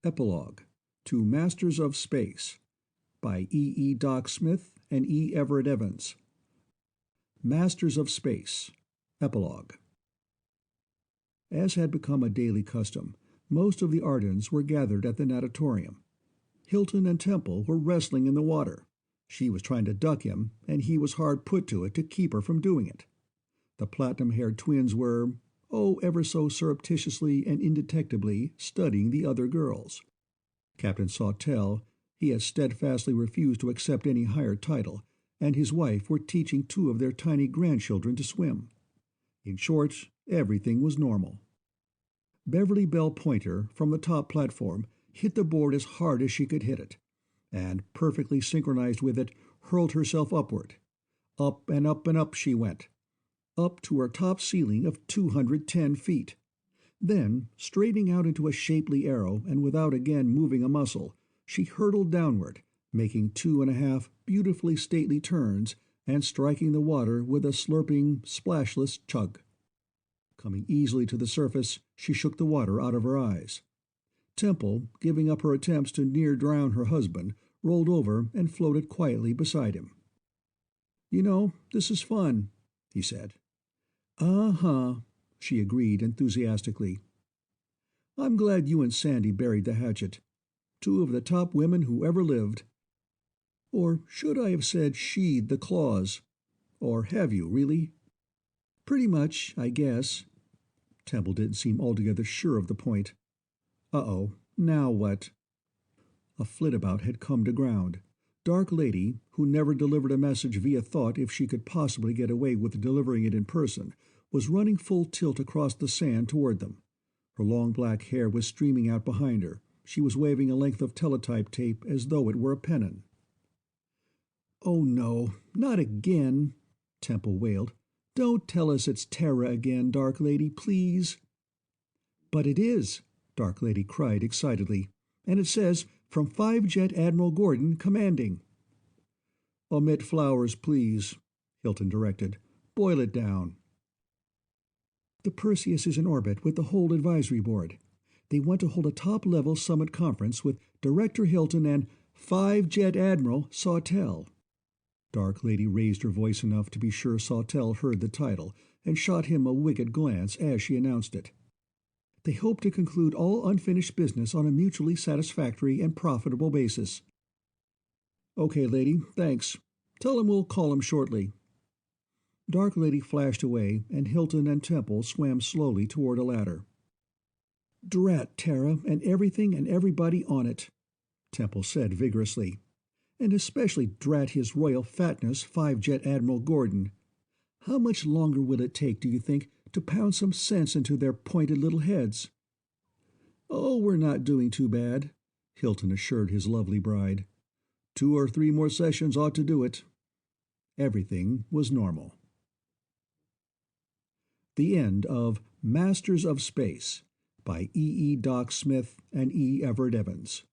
Epilogue to Masters of Space by E. Doc Smith and E. Everett Evans. Masters of Space. Epilogue. As had become a daily custom, most of the Ardens were gathered at the natatorium. Hilton and Temple were wrestling in the water. She was trying to duck him, and he was hard put to it to keep her from doing it. The platinum-haired twins were, ever so surreptitiously and indetectably studying the other girls. Captain Sawtelle, he had steadfastly refused to accept any higher title, and his wife were teaching two of their tiny grandchildren to swim. In short, everything was normal. Beverly Belle Pointer, from the top platform, hit the board as hard as she could hit it, and, perfectly synchronized with it, hurled herself upward. Up and up and up she went, up to her top ceiling of 210 feet. Then, straightening out into a shapely arrow and without again moving a muscle, she hurtled downward, making 2.5 beautifully stately turns and striking the water with a slurping, splashless chug. Coming easily to the surface, she shook the water out of her eyes. Temple, giving up her attempts to near drown her husband, rolled over and floated quietly beside him. "You know, this is fun," he said. "Uh-huh," she agreed enthusiastically. "I'm glad you and Sandy buried the hatchet. Two of the top women who ever lived. Or should I have said sheathed the claws? Or have you, really?" "Pretty much, I guess." Temple didn't seem altogether sure of the point. Uh-oh, now what? A flitabout had come to ground. Dark Lady, who never delivered a message via thought if she could possibly get away with delivering it in person, was running full tilt across the sand toward them. Her long black hair was streaming out behind her. She was waving a length of teletype tape as though it were a pennon. "Oh no, not again," Temple wailed. "Don't tell us it's Terra again, Dark Lady, please." "But it is," Dark Lady cried excitedly. "And it says, 'From 5-Jet Admiral Gordon, commanding.'" "Omit flowers, please," Hilton directed. "Boil it down." "The Perseus is in orbit with the whole advisory board. They want to hold a top-level summit conference with Director Hilton and 5-Jet Admiral Sawtelle." Dark Lady raised her voice enough to be sure Sawtelle heard the title, and shot him a wicked glance as she announced it. "They hope to conclude all unfinished business on a mutually satisfactory and profitable basis." "Okay, lady, thanks. Tell him we'll call him shortly." Dark Lady flashed away, and Hilton and Temple swam slowly toward a ladder. "Drat Terra and everything and everybody on it," Temple said vigorously. "And especially drat his royal fatness, 5-Jet Admiral Gordon. How much longer will it take, do you think, to pound some sense into their pointed little heads?" "Oh, we're not doing too bad," Hilton assured his lovely bride. 2 or 3 more sessions ought to do it." Everything was normal. The end of Masters of Space by E. Doc Smith and E. Everett Evans.